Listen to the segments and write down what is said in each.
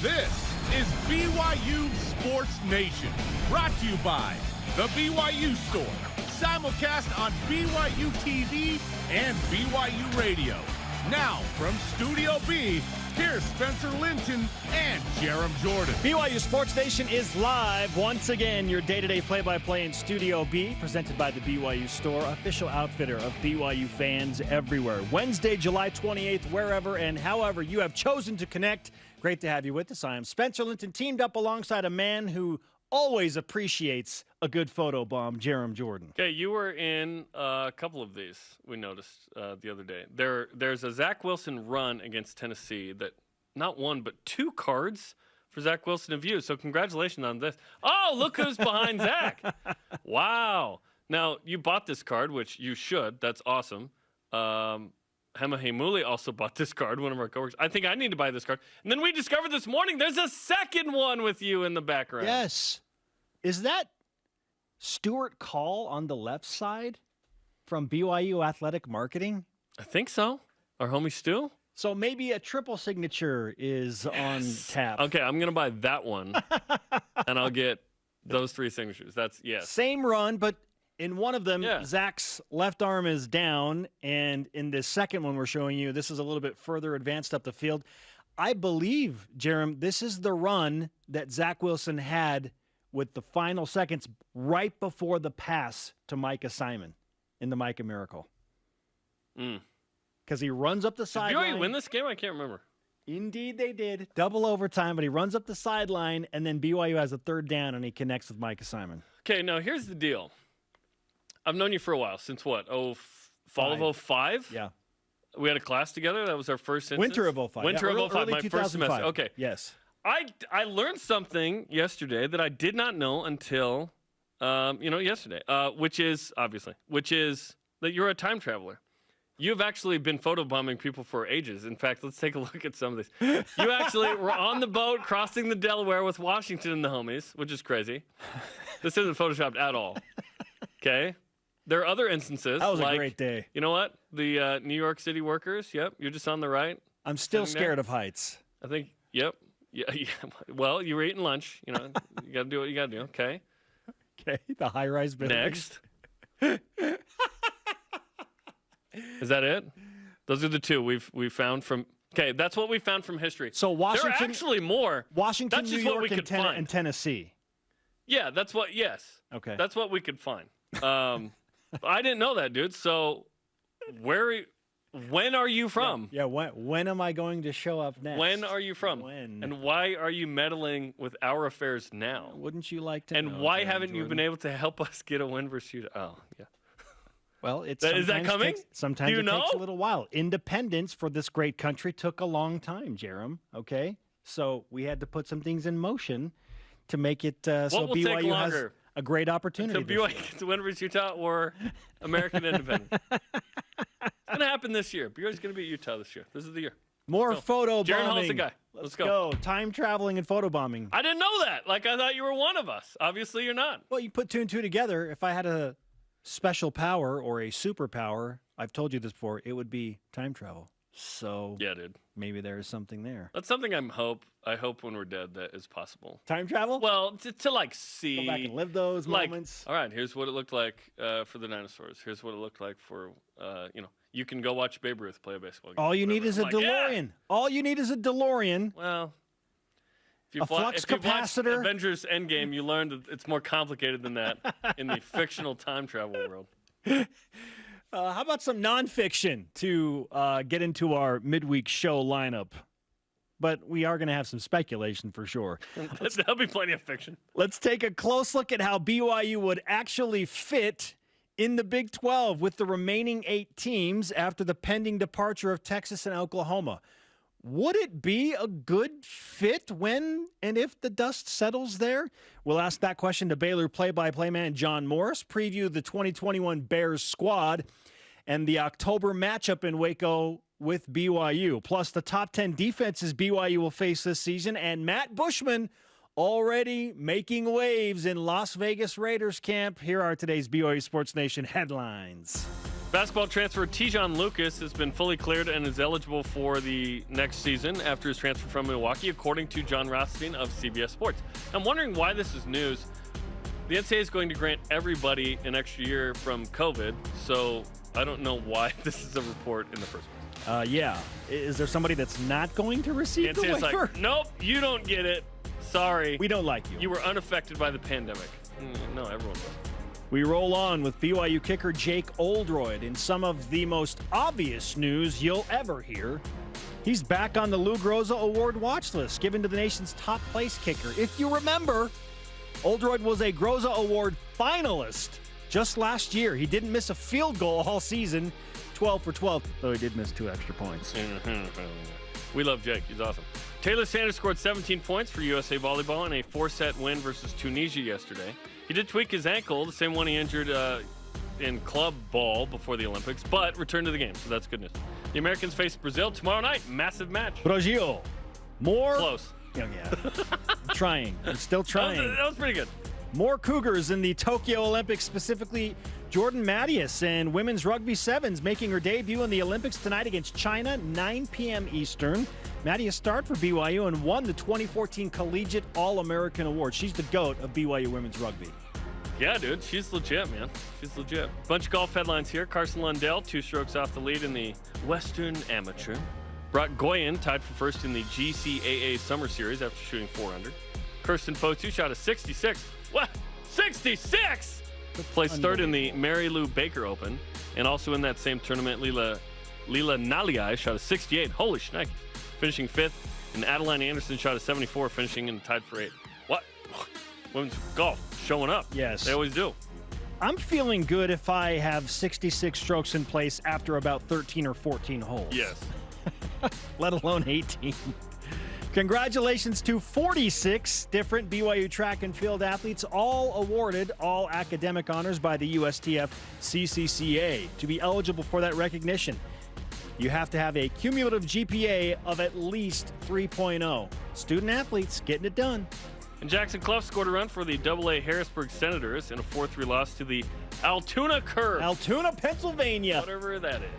This is BYU Sports Nation, brought to you by the BYU Store, simulcast on BYUtv and BYU Radio. Now, from Studio B, here's Spencer Linton and Jarom Jordan. BYU Sports Nation is live once again. Your day-to-day play-by-play in Studio B, presented by the BYU Store, official outfitter of BYU fans everywhere. Wednesday, July 28th, wherever and however you have chosen to connect. Great to have you with us. I am Spencer Linton, teamed up alongside a man who always appreciates a good photo bomb, Jarom Jordan. Okay, you were in a couple of these, we noticed the other day. There's a Zach Wilson run against Tennessee that not one, but two cards for Zach Wilson to view. So congratulations on this. Oh, look who's behind Zach. Wow. Now, you bought this card, which you should. That's awesome. Hema Heimuli also bought this card, one of our coworkers. I think I need to buy this card. And then we discovered this morning there's a second one with you in the background. Yes. Is that Stuart Call on the left side from BYU Athletic Marketing? I think so. Our homie Stu? So maybe a triple signature is on tap. Okay, I'm going to buy that one, and I'll get those three signatures. That's, yes. Same run, but in one of them, Yeah. Zach's left arm is down, and in this second one we're showing you, this is a little bit further advanced up the field. I believe, Jarom, this is the run that Zach Wilson had with the final seconds right before the pass to Micah Simon in the Micah Miracle. Because he runs up the Did sideline. BYU win this game? I can't remember. Indeed they did. Double overtime, but he runs up the sideline, and then BYU has a third down, and he connects with Micah Simon. Okay, now here's the deal. I've known you for a while. Since what? Fall of 05? Yeah. We had a class together. That was our first instance. Winter of 05. Winter Yeah, of 05, early my first 2005. semester. Okay. Yes. I learned something yesterday that I did not know until, yesterday, which is that you're a time traveler. You've actually been photobombing people for ages. In fact, let's take a look at some of these. You actually were on the boat crossing the Delaware with Washington and the homies, which is crazy. This isn't photoshopped at all. Okay? There are other instances. That was like, a great day. You know what? The New York City workers, yep, you're just on the right. I'm still Sitting scared there. of heights. I think, yep. Yeah. Well, you were eating lunch. You know, you got to do what you got to do. Okay. Okay, the high-rise building. Next. Is that it? Those are the two we've found from. Okay, that's what we found from history. So Washington, there are actually more. Washington, That's New just what York, we could find. and Tennessee. Yeah, that's what. Yes. Okay. That's what we could find. I didn't know that, dude. So, when are you from? Yeah. When am I going to show up next? When are you from? When? And why are you meddling with our affairs now? Wouldn't you like to? And know, why Jarom haven't you Jordan? been able to help us get a win versus Utah? Oh, yeah. Well, it's Is that coming? Sometimes Do you it takes know? a little while. Independence for this great country took a long time, Jarom. Okay, so we had to put some things in motion to make it so What will take BYU has longer? a great opportunity. To this BYU year. gets to win versus Utah or American independence. It's going to happen this year. BYU's going to beat Utah this year. This is the year. More Go. photo Jaron Hall's bombing. the guy. Let's go. Time traveling and photo bombing. I didn't know that. Like, I thought you were one of us. Obviously, you're not. Well, you put two and two together. If I had a special power or a superpower, I've told you this before, it would be time travel. So Yeah, dude. maybe there is something there. That's something I hope when we're dead that is possible. Time travel? Well, to like see. Go back and live those like, moments. all right, here's what it looked like for the dinosaurs. Here's what it looked like for, you can go watch Babe Ruth play a baseball game. All you need whatever. is a I'm like, yeah. DeLorean. All you need is a DeLorean. Well, A flux capacitor. Avengers Endgame, you learned that it's more complicated than that in the fictional time travel world. How about some nonfiction to get into our midweek show lineup? But we are going to have some speculation for sure. There'll be plenty of fiction. Let's take a close look at how BYU would actually fit in the Big 12 with the remaining 8 teams after the pending departure of Texas and Oklahoma. Would it be a good fit when and if the dust settles there? We'll ask that question to Baylor play-by-play man John Morris, preview the 2021 Bears squad, and the October matchup in Waco with BYU, plus the top 10 defenses BYU will face this season, and Matt Bushman already making waves in Las Vegas Raiders camp. Here are today's BYU Sports Nation headlines. Basketball transfer Tejon Lucas has been fully cleared and is eligible for the next season after his transfer from Milwaukee, according to John Rothstein of CBS Sports. I'm wondering why this is news. The NCAA is going to grant everybody an extra year from COVID, so I don't know why this is a report in the first place. Yeah. Is there somebody that's not going to receive the NCAA's waiver? like, nope, you don't get it. Sorry. We don't like you. You were unaffected by the pandemic. No, everyone was. We roll on with BYU kicker Jake Oldroyd in some of the most obvious news you'll ever hear. He's back on the Lou Groza Award watch list, given to the nation's top place kicker. If you remember, Oldroyd was a Groza Award finalist just last year. He didn't miss a field goal all season, 12 for 12, though he did miss 2 extra points. We love Jake. He's awesome. Taylor Sanders scored 17 points for USA Volleyball in a 4-set win versus Tunisia yesterday. He did tweak his ankle, the same one he injured in club ball before the Olympics, but returned to the game, so that's good news. The Americans face Brazil tomorrow night. Massive match. Brazil. More. Close. Yeah. I'm trying. I'm still trying. That was pretty good. More Cougars in the Tokyo Olympics, specifically Jordan Mattias and women's rugby sevens making her debut in the Olympics tonight against China, 9 p.m. Eastern. Mattias starred for BYU and won the 2014 Collegiate All-American Award. She's the GOAT of BYU women's rugby. Yeah, dude. She's legit, man. She's legit. Bunch of golf headlines here. Carson Lundell, 2 strokes off the lead in the Western Amateur. Brock Goyen tied for first in the GCAA Summer Series after shooting 4 under. Kirsten Fotu shot a 66. What? 66? Placed third in the Mary Lou Baker Open. And also in that same tournament, Leela Naliai shot a 68. Holy shnikes. Finishing 5th. And Adeline Anderson shot a 74, finishing in tied for 8. What? Women's golf showing up. Yes. They always do. I'm feeling good if I have 66 strokes in place after about 13 or 14 holes. Yes. Let alone 18. Congratulations to 46 different BYU track and field athletes, all awarded all academic honors by the USTF CCCA. To be eligible for that recognition, you have to have a cumulative GPA of at least 3.0. Student athletes getting it done. And Jackson Clough scored a run for the AA Harrisburg Senators in a 4-3 loss to the Altoona Curve. Altoona, Pennsylvania. Whatever that is.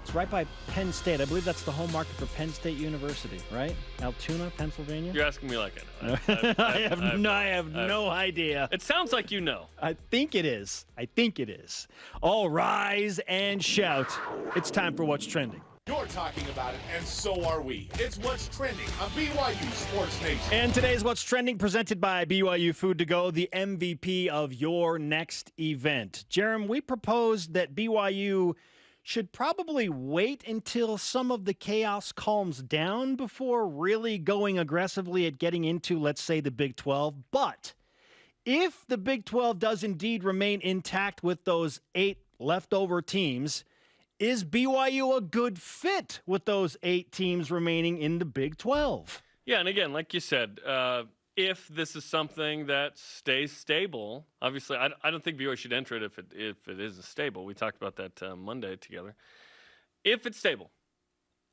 It's right by Penn State. I believe that's the home market for Penn State University, right? Altoona, Pennsylvania? You're asking me like I know. I have no idea. It sounds like you know. I think it is. All rise and shout. It's time for What's Trending. You're talking about it, and so are we. It's What's Trending on BYU Sports Nation. And today's What's Trending presented by BYU Food2go, the MVP of your next event. Jarom, we proposed that BYU should probably wait until some of the chaos calms down before really going aggressively at getting into, let's say, the Big 12. But if the Big 12 does indeed remain intact with those 8 leftover teams, is BYU a good fit with those 8 teams remaining in the Big 12? Yeah, and again, like you said, if this is something that stays stable, obviously, I don't think BYU should enter it if it isn't stable. We talked about that Monday together. If it's stable,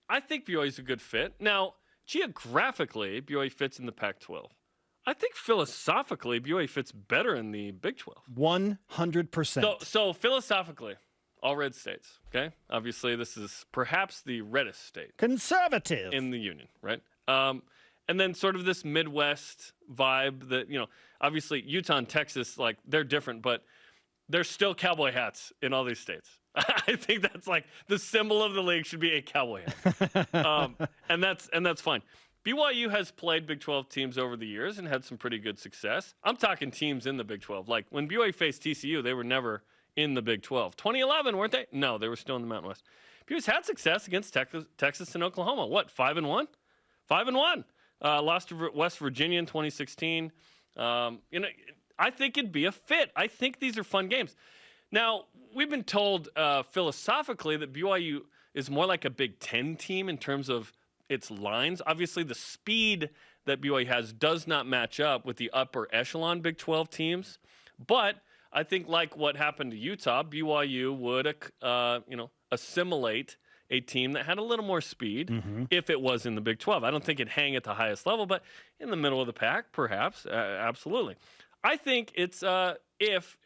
I think BYU is a good fit. Now, geographically, BYU fits in the Pac-12. I think philosophically, BYU fits better in the Big 12. 100%. So philosophically, all red states, okay? Obviously, this is perhaps the reddest state. Conservative. In the union, right? And then sort of this Midwest vibe that, obviously Utah and Texas, like, they're different, but there's still cowboy hats in all these states. I think that's like the symbol of the league should be a cowboy hat. And that's fine. BYU has played Big 12 teams over the years and had some pretty good success. I'm talking teams in the Big 12. Like, when BYU faced TCU, they were never in the Big 12. 2011, weren't they? No, they were still in the Mountain West. BYU's had success against Texas and Oklahoma. What, 5-1? 5-1. Lost to West Virginia in 2016. I think it'd be a fit. I think these are fun games. Now, we've been told philosophically that BYU is more like a Big Ten team in terms of its lines. Obviously, the speed that BYU has does not match up with the upper echelon Big 12 teams. But I think, like what happened to Utah, BYU would, assimilate a team that had a little more speed if it was in the Big 12. I don't think it'd hang at the highest level, but in the middle of the pack, perhaps, absolutely. I think it's if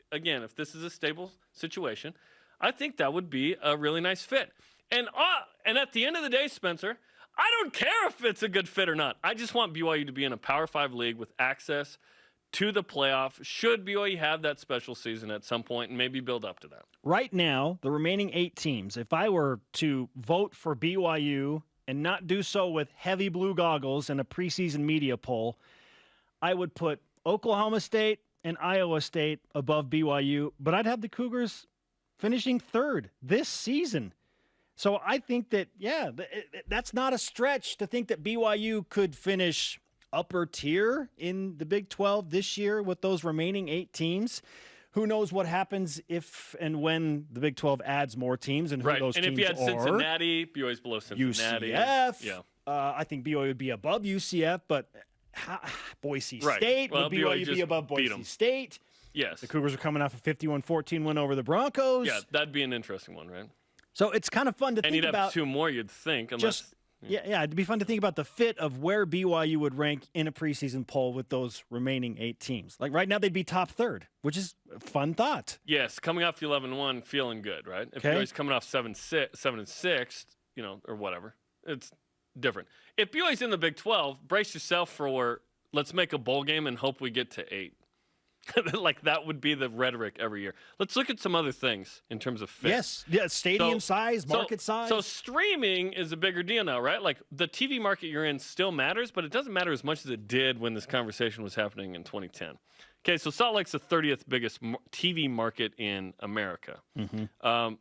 this is a stable situation, I think that would be a really nice fit. And at the end of the day, Spencer, I don't care if it's a good fit or not. I just want BYU to be in a Power 5 league with access to the playoff. Should BYU have that special season at some point and maybe build up to that? Right now, the remaining 8 teams, if I were to vote for BYU and not do so with heavy blue goggles and a preseason media poll, I would put Oklahoma State and Iowa State above BYU, but I'd have the Cougars finishing 3rd this season. So I think that, yeah, that's not a stretch to think that BYU could finish upper tier in the Big 12 this year with those remaining 8 teams. Who knows what happens if and when the Big 12 adds more teams and who those teams are. And if you had Cincinnati, BYU's below Cincinnati. UCF. Yeah. I think BYU would be above UCF, but Boise State. Would BYU be above Boise State? Yes. The Cougars are coming off a 51-14 win over the Broncos. Yeah, that'd be an interesting one, right? So it's kind of fun to think about. And you'd have 2 more, you'd think. Unless, it'd be fun to think about the fit of where BYU would rank in a preseason poll with those remaining 8 teams. Like right now, they'd be top 3rd, which is a fun thought. Yes, coming off the 11-1, feeling good, right? If BYU's coming off 7-6, or whatever, it's different. If BYU's in the Big 12, brace yourself for let's make a bowl game and hope we get to 8. Like that would be the rhetoric every year. Let's look at some other things in terms of fit. Yes, stadium size, market size. So streaming is a bigger deal now, right? Like the TV market you're in still matters, but it doesn't matter as much as it did when this conversation was happening in 2010. Okay, so Salt Lake's the 30th biggest TV market in America. Mm-hmm.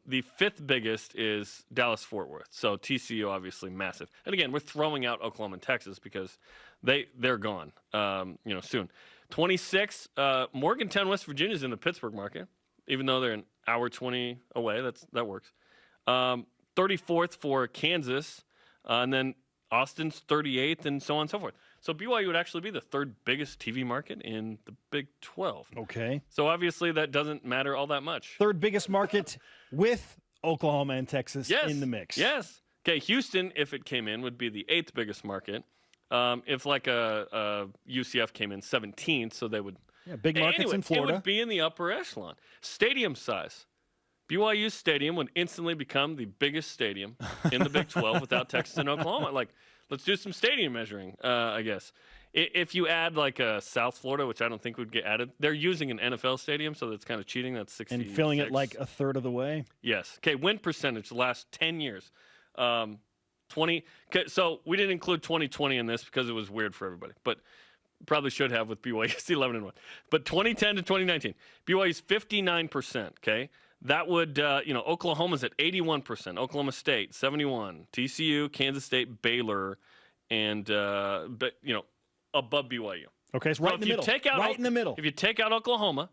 The 5th biggest is Dallas-Fort Worth. So TCU obviously massive. And again, we're throwing out Oklahoma and Texas because they're gone. Soon. 26, Morgantown, West Virginia is in the Pittsburgh market, even though they're an hour 20 away. That works. 34th for Kansas, and then Austin's 38th, and so on and so forth. So BYU would actually be the 3rd biggest TV market in the Big 12. Okay. So obviously that doesn't matter all that much. 3rd biggest market with Oklahoma and Texas in the mix. Yes. Okay, Houston, if it came in, would be the 8th biggest market. If like a UCF came in 17th, so they would big markets in Florida. It would be in the upper echelon. Stadium size. BYU Stadium would instantly become the biggest stadium in the Big 12 without Texas and Oklahoma. Like, let's do some stadium measuring, I guess. If you add like South Florida, which I don't think would get added, they're using an NFL stadium, so that's kind of cheating. That's 60. And filling it like a third of the way. Yes. Okay, win percentage the last 10 years. 20. So we didn't include 2020 in this because it was weird for everybody, but probably should have with BYU. It's 11-1. But 2010 to 2019, BYU's 59%. Okay, that would Oklahoma's at 81%. Oklahoma State 71. TCU, Kansas State, Baylor, and above BYU. Okay, so right in the middle. Right in the middle. If you take out Oklahoma,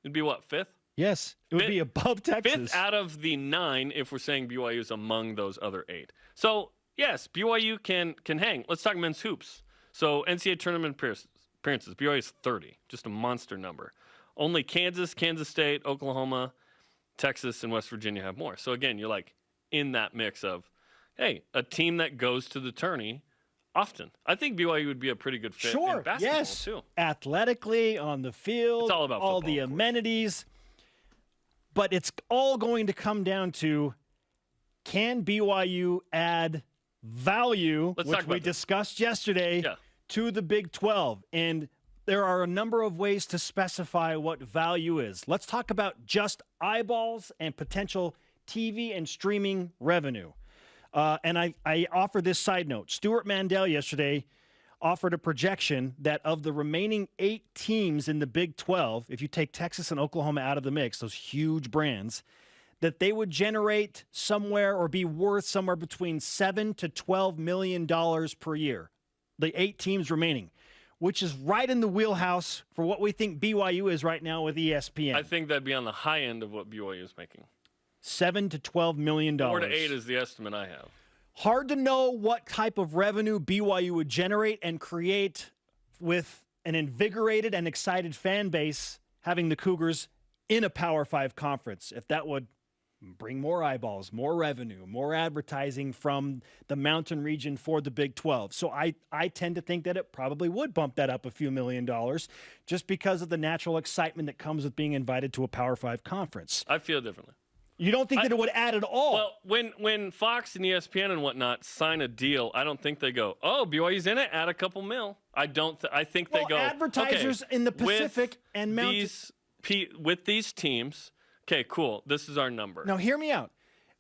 it'd be what, 5th? Yes, it would be above Texas. 5th out of the 9 if we're saying BYU is among those other 8. So, yes, BYU can hang. Let's talk men's hoops. So, NCAA tournament appearances, BYU is 30, just a monster number. Only Kansas, Kansas State, Oklahoma, Texas, and West Virginia have more. So, again, you're like in that mix of, hey, a team that goes to the tourney often. I think BYU would be a pretty good fit in basketball, too. Athletically, on the field, it's all about all football, the amenities. But it's all going to come down to, can BYU add value, which we discussed yesterday, to the Big 12? And there are a number of ways to specify what value is. Let's talk about just eyeballs and potential TV and streaming revenue. And I offer this side note. Stuart Mandel yesterday offered a projection that of the remaining 8 teams in the Big 12, if you take Texas and Oklahoma out of the mix, those huge brands, that they would generate somewhere or be worth somewhere between $7 to $12 million per year. The 8 teams remaining, which is right in the wheelhouse for what we think BYU is right now with ESPN. I think that'd be on the high end of what BYU is making. $7 to $12 million. 4 to 8 is the estimate I have. Hard to know what type of revenue BYU would generate and create with an invigorated and excited fan base having the Cougars in a Power 5 conference. If that would bring more eyeballs, more revenue, more advertising from the mountain region for the Big 12. So I tend to think that it probably would bump that up a few $1 million just because of the natural excitement that comes with being invited to a Power 5 conference. I feel differently. You don't think that it would add at all? Well, when Fox and ESPN and whatnot sign a deal, I don't think they go, "Oh, BYU's in it, add a couple mil." I don't. I think they go. Advertisers in the Pacific and Mountain. With these teams, okay, cool. This is our number. Now, hear me out.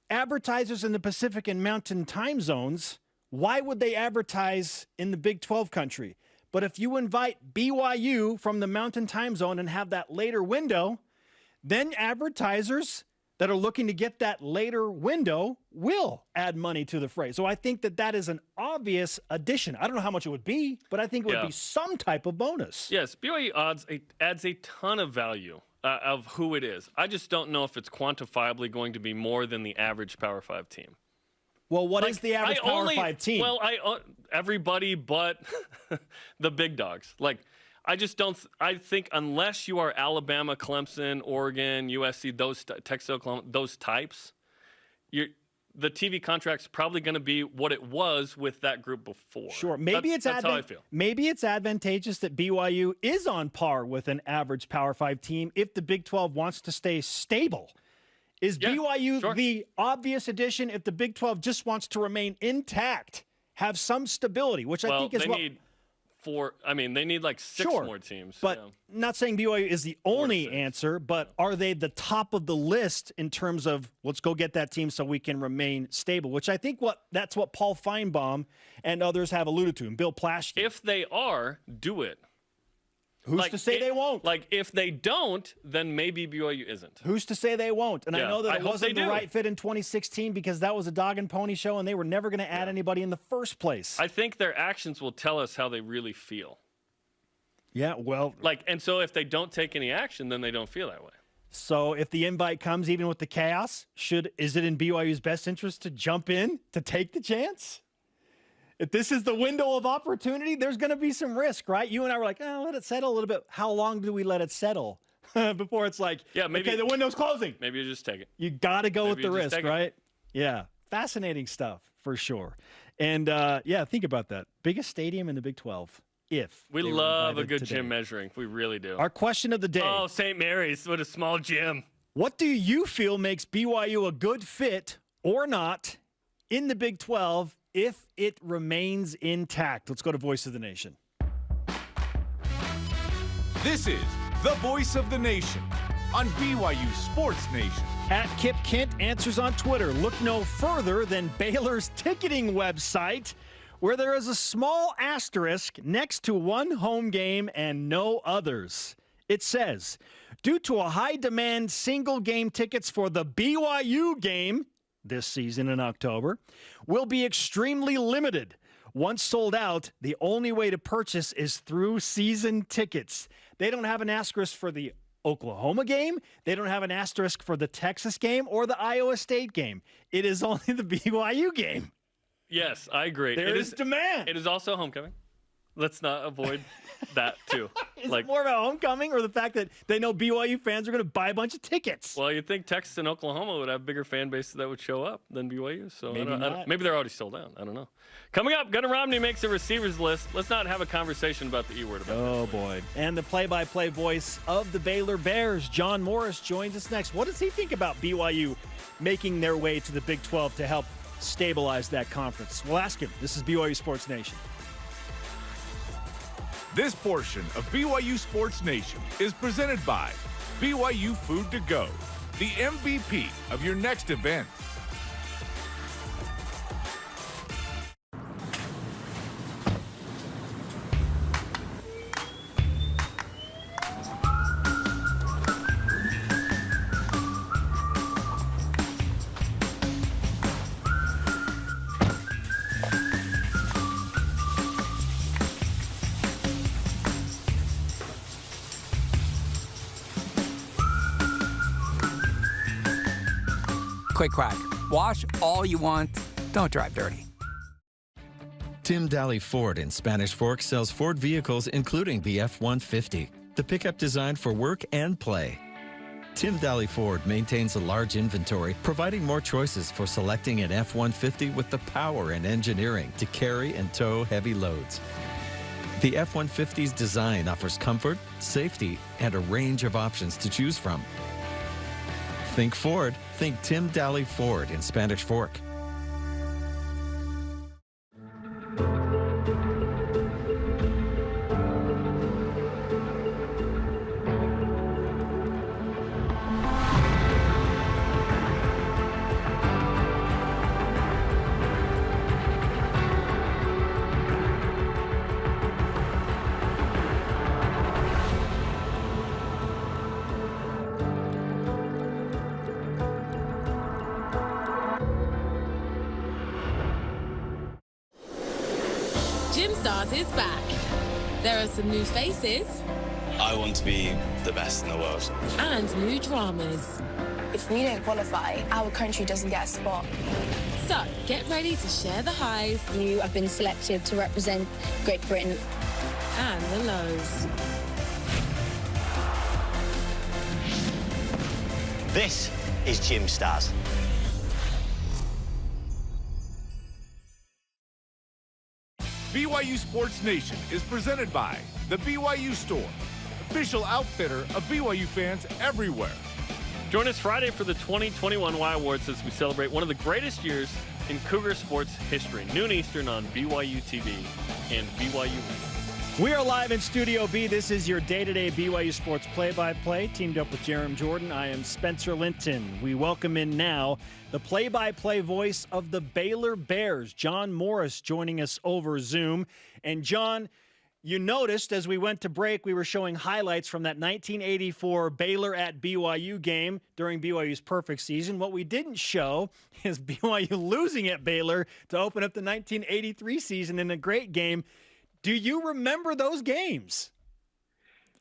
Advertisers in the Pacific and Mountain time zones. Why would they advertise in the Big 12 country? But if you invite BYU from the Mountain time zone and have that later window, then advertisers that are looking to get that later window will add money to the fray. So I think that is an obvious addition. I don't know how much it would be, but I think it would be some type of bonus. Yes, BYU adds a ton of value of who it is. I just don't know if it's quantifiably going to be more than the average Power 5 team. Well, what is the average Power 5 team? Well, everybody but the big dogs. Like, I just don't. I think unless you are Alabama, Clemson, Oregon, USC, Texas, Oklahoma, those types, the TV contract's probably going to be what it was with that group before. Sure, maybe that's how I feel. Maybe it's advantageous that BYU is on par with an average Power 5 team if the Big 12 wants to stay stable. Is BYU the obvious addition if the Big 12 just wants to remain intact, have some stability, which I think is what. They need like six more teams. But not saying BYU is the only answer, but are they the top of the list in terms of let's go get that team so we can remain stable, which I think that's what Paul Feinbaum and others have alluded to, and Bill Plaschke. If they are, do it. Who's to say they won't? Like, if they don't, then maybe BYU isn't. Who's to say they won't? And I know that it wasn't the right fit in 2016 because that was a dog and pony show, and they were never going to add anybody in the first place. I think their actions will tell us how they really feel. Yeah, well. And so if they don't take any action, then they don't feel that way. So if the invite comes even with the chaos, is it in BYU's best interest to jump in, to take the chance? If this is the window of opportunity, there's going to be some risk, right? You and I were like, let it settle a little bit. How long do we let it settle before it's like, okay, the window's closing? Maybe you just take it. You got to go with the risk, right? Yeah. Fascinating stuff for sure. And, think about that. Biggest stadium in the Big 12. We love a good gym measuring. We really do. Our question of the day. Oh, St. Mary's. What a small gym. What do you feel makes BYU a good fit or not in the Big 12 if it remains intact? Let's go to Voice of the Nation. This is the Voice of the Nation on BYU Sports Nation. At Kip Kent answers on Twitter. Look no further than Baylor's ticketing website, where there is a small asterisk next to one home game and no others. It says, due to a high demand single game tickets for the BYU game this season in October will be extremely limited. Once sold out, the only way to purchase is through season tickets. They don't have an asterisk for the Oklahoma game. They don't have an asterisk for the Texas game or the Iowa State game. It is only the BYU game. Yes, I agree. There is demand. It is also homecoming. Let's not avoid that, too. Is it more about homecoming or the fact that they know BYU fans are going to buy a bunch of tickets? Well, you'd think Texas and Oklahoma would have bigger fan bases that would show up than BYU. So maybe they're already sold out. I don't know. Coming up, Gunnar Romney makes a receivers list. Let's not have a conversation about the E-word. Oh, boy. And the play-by-play voice of the Baylor Bears, John Morris, joins us next. What does he think about BYU making their way to the Big 12 to help stabilize that conference? We'll ask him. This is BYU Sports Nation. This portion of BYU Sports Nation is presented by BYU Food2go, the MVP of your next event. Quick quack. Wash all you want. Don't drive dirty. Tim Daly Ford in Spanish Fork sells Ford vehicles including the F-150, the pickup designed for work and play. Tim Daly Ford maintains a large inventory, providing more choices for selecting an F-150 with the power and engineering to carry and tow heavy loads. The F-150's design offers comfort, safety, and a range of options to choose from. Think Ford, Think Tim Daly Ford in Spanish Fork. Gym Stars is back. There are some new faces. I want to be the best in the world. And new dramas. If we don't qualify, our country doesn't get a spot. So get ready to share the highs. You have been selected to represent Great Britain. And the lows. This is Gym Stars. BYU Sports Nation is presented by the BYU Store, official outfitter of BYU fans everywhere. Join us Friday for the 2021 Y Awards as we celebrate one of the greatest years in Cougar sports history. Noon Eastern on BYUtv and BYU. We are live in Studio B. This is your day-to-day BYU sports play-by-play. Teamed up with Jarom Jordan, I am Spencer Linton. We welcome in now the play-by-play voice of the Baylor Bears, John Morris, joining us over Zoom. And John, you noticed as we went to break, we were showing highlights from that 1984 Baylor at BYU game during BYU's perfect season. What we didn't show is BYU losing at Baylor to open up the 1983 season in a great game. Do you remember those games?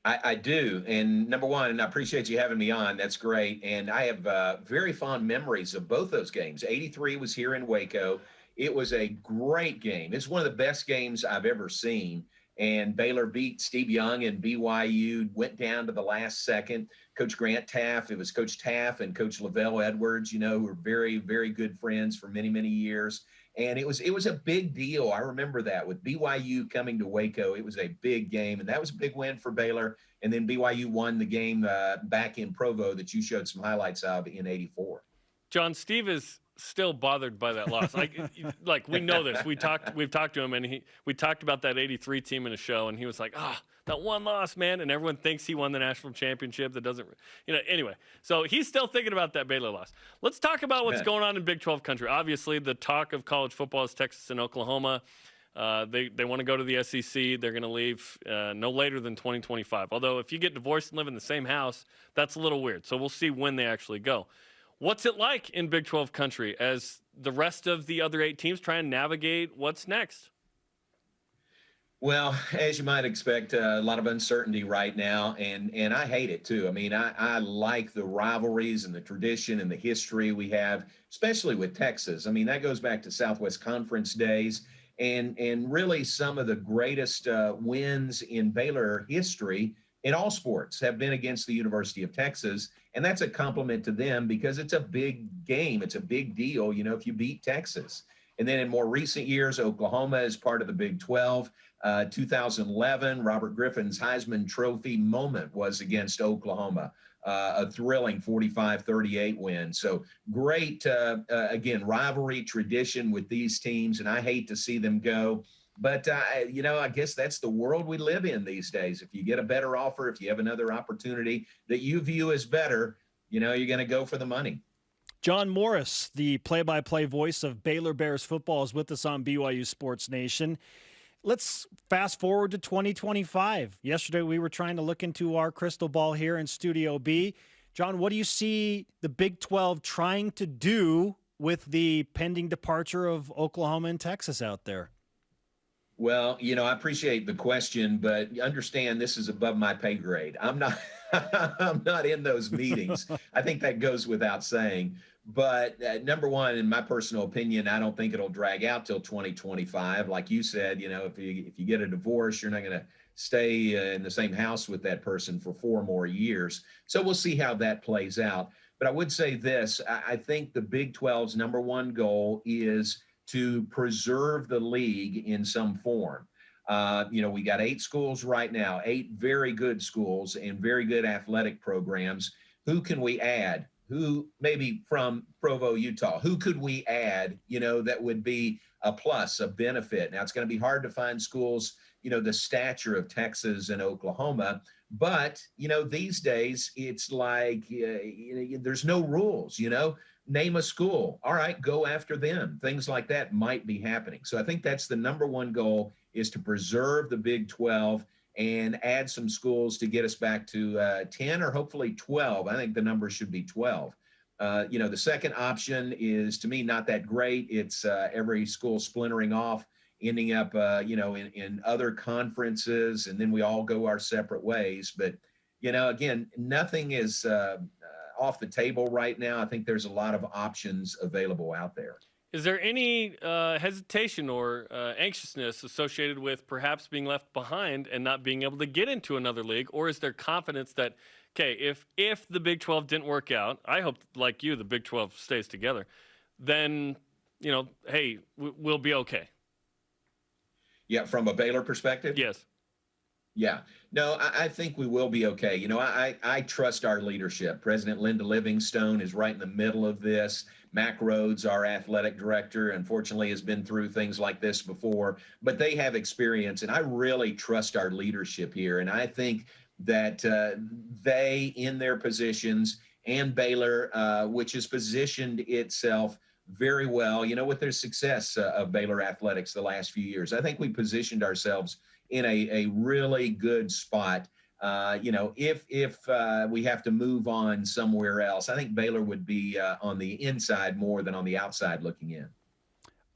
I do. And number one, and I appreciate you having me on. That's great. And I have very fond memories of both those games. 83 was here in Waco. It was a great game. It's one of the best games I've ever seen. And Baylor beat Steve Young, and BYU went down to the last second. Coach Grant Taft, it was Coach Taft and Coach Lavelle Edwards, who were very, very good friends for many, many years. And it was a big deal. I remember that with BYU coming to Waco. It was a big game, and that was a big win for Baylor. And then BYU won the game back in Provo that you showed some highlights of in '84. John, Steve is still bothered by that loss. Like we know this. We've talked to him, and we talked about that '83 team in a show, and he was like, that one loss, man, and everyone thinks he won the national championship. That doesn't, anyway. So he's still thinking about that Baylor loss. Let's talk about what's going on in Big 12 country. Obviously, the talk of college football is Texas and Oklahoma. They want to go to the SEC. They're going to leave no later than 2025. Although if you get divorced and live in the same house, that's a little weird. So we'll see when they actually go. What's it like in Big 12 country as the rest of the other 8 teams try and navigate what's next? Well, as you might expect, a lot of uncertainty right now, and I hate it too. I mean, I like the rivalries and the tradition and the history we have, especially with Texas. I mean, that goes back to Southwest Conference days, and really some of the greatest wins in Baylor history in all sports have been against the University of Texas, and that's a compliment to them because it's a big game. It's a big deal, if you beat Texas. And then in more recent years, Oklahoma is part of the Big 12. 2011, Robert Griffin's Heisman Trophy moment was against Oklahoma, a thrilling 45-38 win. So great, again, rivalry tradition with these teams, and I hate to see them go. But, I guess that's the world we live in these days. If you get a better offer, if you have another opportunity that you view as better, you're going to go for the money. John Morris, the play-by-play voice of Baylor Bears football, is with us on BYU Sports Nation. Let's fast forward to 2025. Yesterday, we were trying to look into our crystal ball here in Studio B. John, what do you see the Big 12 trying to do with the pending departure of Oklahoma and Texas out there? Well, I appreciate the question, but understand this is above my pay grade. I'm not I'm not in those meetings. I think that goes without saying. But number one, in my personal opinion, I don't think it'll drag out till 2025. Like you said, if you get a divorce, you're not going to stay in the same house with that person for 4 more years. So we'll see how that plays out. But I would say this, I think the Big 12's number one goal is to preserve the league in some form. We got 8 schools right now, 8 very good schools and very good athletic programs. Who can we add? who maybe from Provo, Utah, who could we add, that would be a plus, a benefit. Now, it's going to be hard to find schools, the stature of Texas and Oklahoma. But, these days it's like there's no rules, name a school. All right, go after them. Things like that might be happening. So I think that's the number one goal, is to preserve the Big 12 and add some schools to get us back to 10 or hopefully 12. I think the number should be 12. The second option is, to me, not that great. It's every school splintering off, ending up, in other conferences, and then we all go our separate ways. But, again, nothing is off the table right now. I think there's a lot of options available out there. Is there any hesitation or anxiousness associated with perhaps being left behind and not being able to get into another league? Or is there confidence that, okay, if the Big 12 didn't work out, I hope, like you, the Big 12 stays together, then, hey, we'll be okay? Yeah, from a Baylor perspective? Yes. Yeah. No, I think we will be okay. I trust our leadership. President Linda Livingstone is right in the middle of this. Mac Rhodes, our athletic director, unfortunately has been through things like this before, but they have experience, and I really trust our leadership here. And I think that they, in their positions, and Baylor, which has positioned itself very well, with their success of Baylor athletics the last few years. I think we positioned ourselves in a really good spot. If we have to move on somewhere else, I think Baylor would be on the inside more than on the outside looking in.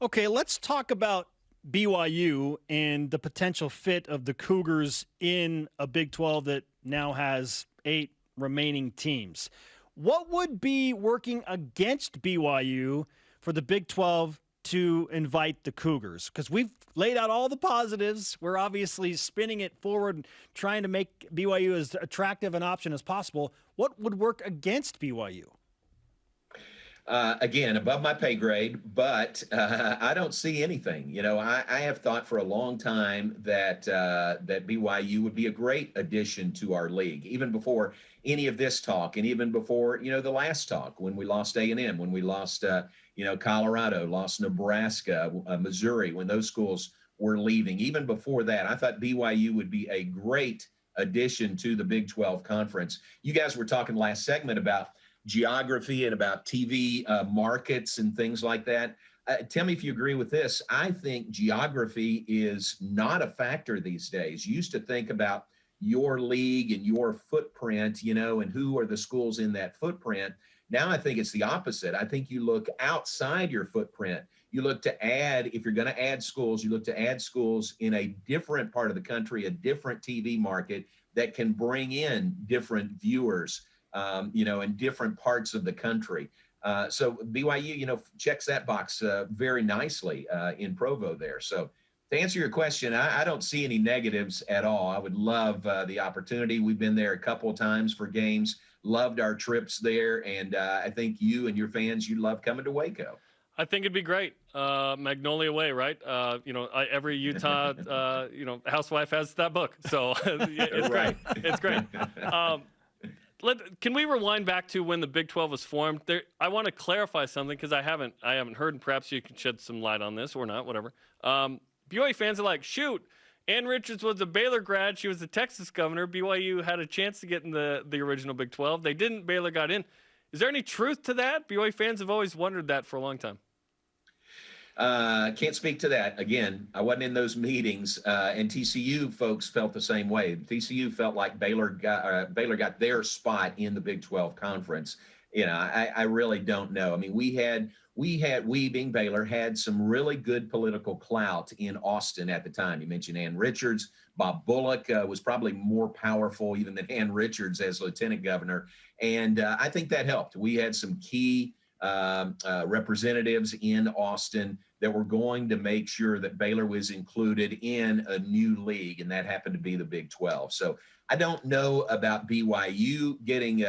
Okay, let's talk about BYU and the potential fit of the Cougars in a Big 12 that now has 8 remaining teams. What would be working against BYU for the Big 12 to invite the Cougars? Because we've laid out all the positives. We're obviously spinning it forward and trying to make BYU as attractive an option as possible. What would work against BYU? Again, above my pay grade, but I don't see anything. I have thought for a long time that BYU would be a great addition to our league, even before any of this talk, and even before the last talk, when we lost A&M, when we lost Colorado, lost Nebraska, Missouri, when those schools were leaving. Even before that, I thought BYU would be a great addition to the Big 12 conference. You guys were talking last segment about geography and about TV markets and things like that. Tell me if you agree with this. I think geography is not a factor these days. You used to think about your league and your footprint, and who are the schools in that footprint. Now I think it's the opposite. I think you look outside your footprint. You look to add, if you're going to add schools, you look to add schools in a different part of the country, a different TV market that can bring in different viewers, in different parts of the country. So BYU, checks that box very nicely in Provo there. So to answer your question, I don't see any negatives at all. I would love the opportunity. We've been there a couple of times for games, loved our trips there, and I think you and your fans, you love coming to Waco. I think it'd be great. Magnolia Way, right? Every Utah, housewife has that book. So it's right. Great. It's great. Can we rewind back to when the Big 12 was formed? I want to clarify something because I haven't heard, and perhaps you can shed some light on this or not, whatever. BYU fans are like, shoot, Ann Richards was a Baylor grad. She was the Texas governor. BYU had a chance to get in the original Big 12. They didn't. Baylor got in. Is there any truth to that? BYU fans have always wondered that for a long time. Can't speak to that. Again, I wasn't in those meetings, and TCU folks felt the same way. TCU felt like Baylor got their spot in the Big 12 conference. I really don't know. I mean, we being Baylor had some really good political clout in Austin at the time. You mentioned Ann Richards. Bob Bullock was probably more powerful even than Ann Richards as lieutenant governor, and I think that helped. We had some key representatives in Austin that were going to make sure that Baylor was included in a new league, and that happened to be the Big 12. So I don't know about BYU getting,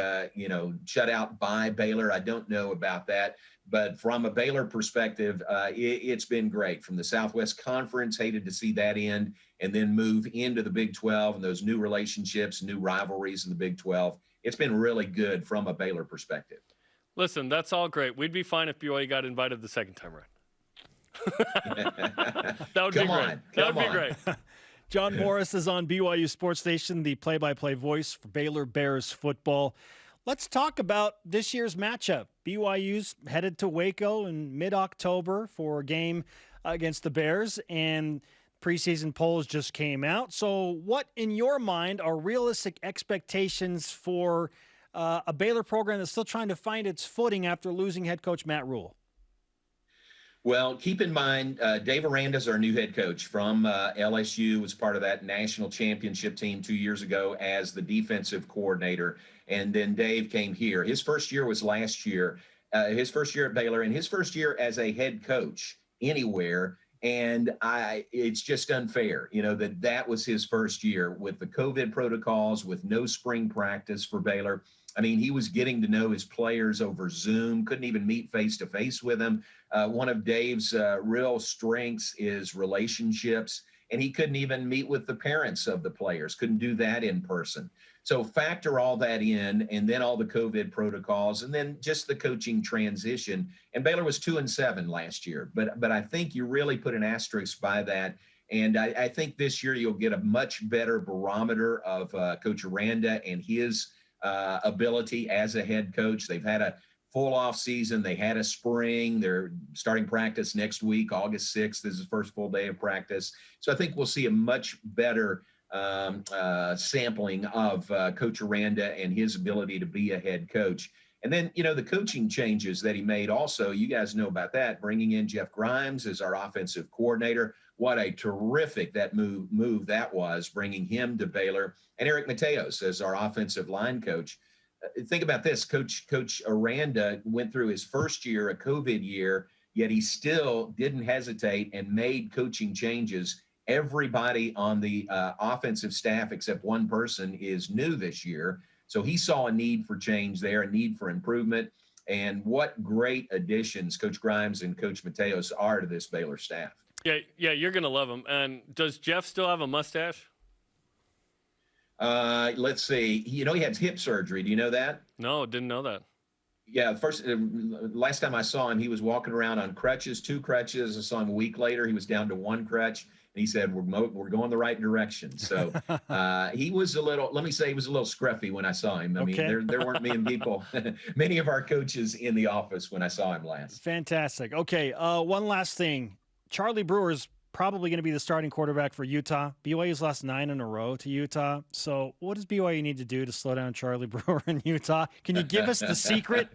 shut out by Baylor. I don't know about that. But from a Baylor perspective, it's been great. From the Southwest Conference, hated to see that end, and then move into the Big 12 and those new relationships, new rivalries in the Big 12. It's been really good from a Baylor perspective. Listen, that's all great. We'd be fine if BYU got invited the second time around. That would be great. That would be great. John Morris is on BYU Sports Nation, the play-by-play voice for Baylor Bears football. Let's talk about this year's matchup. BYU's headed to Waco in mid-October for a game against the Bears, and preseason polls just came out. So what, in your mind, are realistic expectations for a Baylor program that's still trying to find its footing after losing head coach Matt Rule? Well, keep in mind, Dave Aranda's our new head coach from LSU, was part of that national championship team 2 years ago as the defensive coordinator. And then Dave came here. His first year was last year, his first year at Baylor, and his first year as a head coach anywhere. And it's just unfair, that was his first year with the COVID protocols, with no spring practice for Baylor. I mean, he was getting to know his players over Zoom, couldn't even meet face-to-face with them. One of Dave's real strengths is relationships, and he couldn't even meet with the parents of the players, couldn't do that in person. So factor all that in, and then all the COVID protocols, and then just the coaching transition. And Baylor was 2-7 last year, but I think you really put an asterisk by that. And I think this year you'll get a much better barometer of Coach Aranda and his ability as a head coach. They've had a full off season. They had a spring. They're starting practice next week, August 6th is the first full day of practice. So I think we'll see a much better sampling of Coach Aranda and his ability to be a head coach. And then, the coaching changes that he made also, you guys know about that, bringing in Jeff Grimes as our offensive coordinator. What a terrific move that was, bringing him to Baylor. And Eric Mateos as our offensive line coach. Think about this. Coach Aranda went through his first year, a COVID year, yet he still didn't hesitate and made coaching changes. Everybody on the offensive staff, except one person, is new this year. So he saw a need for change there, a need for improvement. And what great additions Coach Grimes and Coach Mateos are to this Baylor staff. Yeah, you're going to love him. And does Jeff still have a mustache? Let's see. He had hip surgery. Do you know that? No, didn't know that. Yeah, last time I saw him, he was walking around on crutches, 2 crutches. I saw him a week later. He was down to 1 crutch. And he said, we're going the right direction. So he was a little scruffy when I saw him. I mean, there weren't many of our coaches in the office when I saw him last. Fantastic. Okay, one last thing. Charlie Brewer's probably going to be the starting quarterback for Utah. BYU's lost 9 in a row to Utah. So what does BYU need to do to slow down Charlie Brewer in Utah? Can you give us the secret?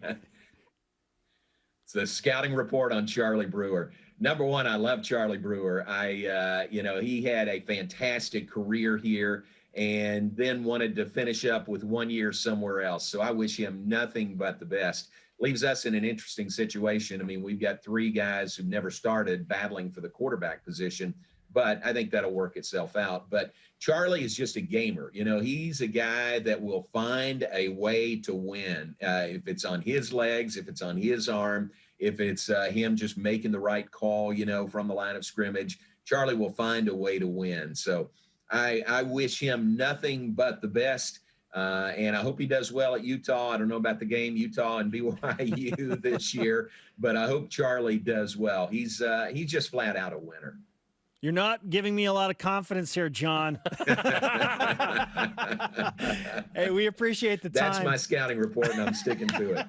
It's the scouting report on Charlie Brewer. Number one, I love Charlie Brewer. He had a fantastic career here and then wanted to finish up with 1 year somewhere else. So I wish him nothing but the best. Leaves us in an interesting situation. I mean, we've got 3 guys who've never started battling for the quarterback position, but I think that'll work itself out. But Charlie is just a gamer. He's a guy that will find a way to win. If it's on his legs, if it's on his arm, if it's him just making the right call, from the line of scrimmage, Charlie will find a way to win. So I wish him nothing but the best. And I hope he does well at Utah. I don't know about the game, Utah and BYU this year, but I hope Charlie does well. He's just flat out a winner. You're not giving me a lot of confidence here, John. Hey, we appreciate the time. That's my scouting report, and I'm sticking to it.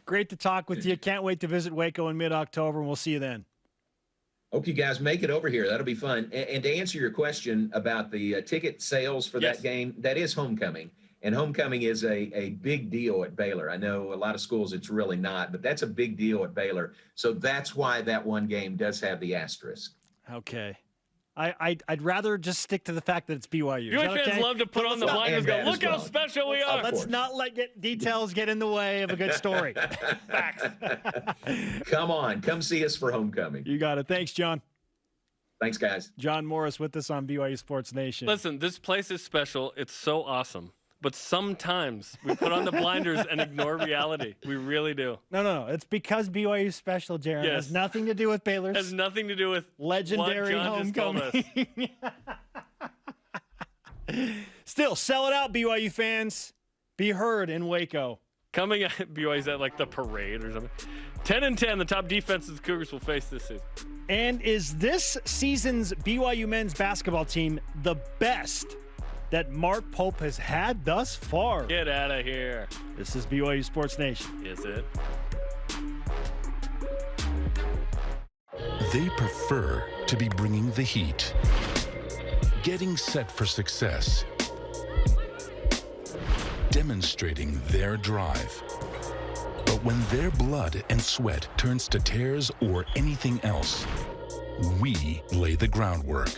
Great to talk with you. Can't wait to visit Waco in mid-October, and we'll see you then. Hope you guys make it over here. That'll be fun. And to answer your question about the ticket sales for that game, that is homecoming. And homecoming is a big deal at Baylor. I know a lot of schools it's really not, but that's a big deal at Baylor. So that's why that one game does have the asterisk. Okay. I'd rather just stick to the fact that it's BYU. BYU fans love to put on the blinders and go, look how special we are. Let's not let details get in the way of a good story. Facts. Come on. Come see us for homecoming. You got it. Thanks, John. Thanks, guys. John Morris with us on BYU Sports Nation. Listen, this place is special. It's so awesome. But sometimes we put on the blinders and ignore reality. We really do. No. It's because BYU's special, Jarom. Yes. It has nothing to do with Baylor's. It has nothing to do with legendary homecoming. Still, sell it out, BYU fans. Be heard in Waco. Coming at BYU's at like the parade or something. 10-10, the top defenses the Cougars will face this season. And is this season's BYU men's basketball team the best that Mark Pope has had thus far? Get out of here. This is BYU Sports Nation. Is it? They prefer to be bringing the heat, getting set for success, demonstrating their drive. But when their blood and sweat turns to tears or anything else, we lay the groundwork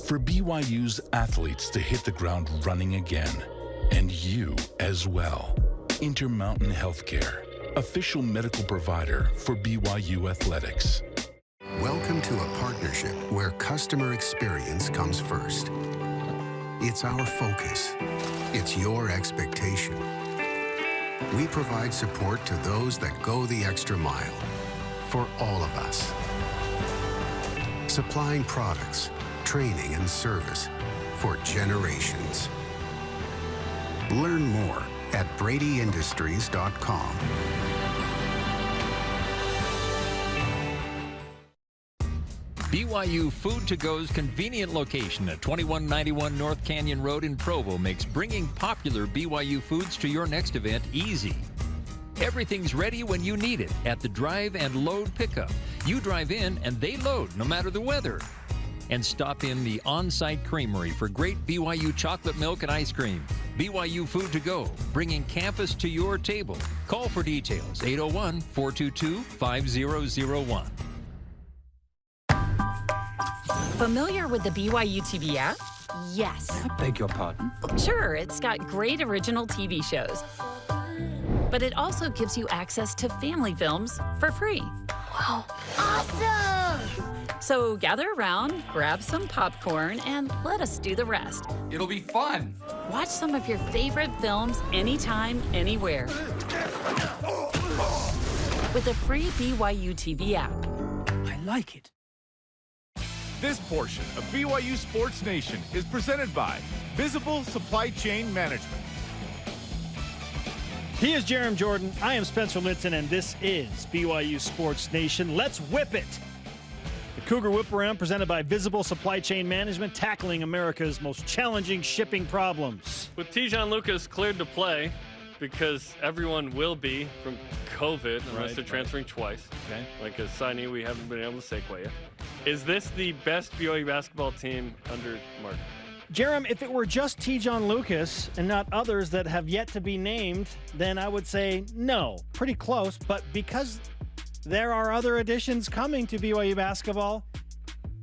for BYU's athletes to hit the ground running again, and you as well. Intermountain Healthcare, official medical provider for BYU Athletics. Welcome to a partnership where customer experience comes first. It's our focus. It's your expectation. We provide support to those that go the extra mile for all of us. Supplying products, training, and service for generations. Learn more at bradyindustries.com. BYU Food2go's convenient location at 2191 North Canyon Road in Provo makes bringing popular BYU foods to your next event easy. Everything's ready when you need it at the drive and load pickup. You drive in and they load no matter the weather. And stop in the on-site creamery for great BYU chocolate milk and ice cream. BYU Food2go, bringing campus to your table. Call for details, 801-422-5001. Familiar with the BYUtv app? Yes. I beg your pardon? Sure, it's got great original TV shows. But it also gives you access to family films for free. Wow. Awesome! So gather around, grab some popcorn, and let us do the rest. It'll be fun. Watch some of your favorite films anytime, anywhere. With the free BYUtv app. I like it. This portion of BYU Sports Nation is presented by Visible Supply Chain Management. He is Jarom Jordan. I am Spencer Linton, and this is BYU Sports Nation. Let's whip it. The Cougar Whip Around presented by Visible Supply Chain Management, tackling America's most challenging shipping problems. With Tejon Lucas cleared to play, because everyone will be from COVID unless they're transferring twice. Okay. Like a signee we haven't been able to segue yet. Is this the best BYU basketball team under Mark? Jarom, if it were just Tejon Lucas and not others that have yet to be named, then I would say no. Pretty close, but because there are other additions coming to BYU basketball,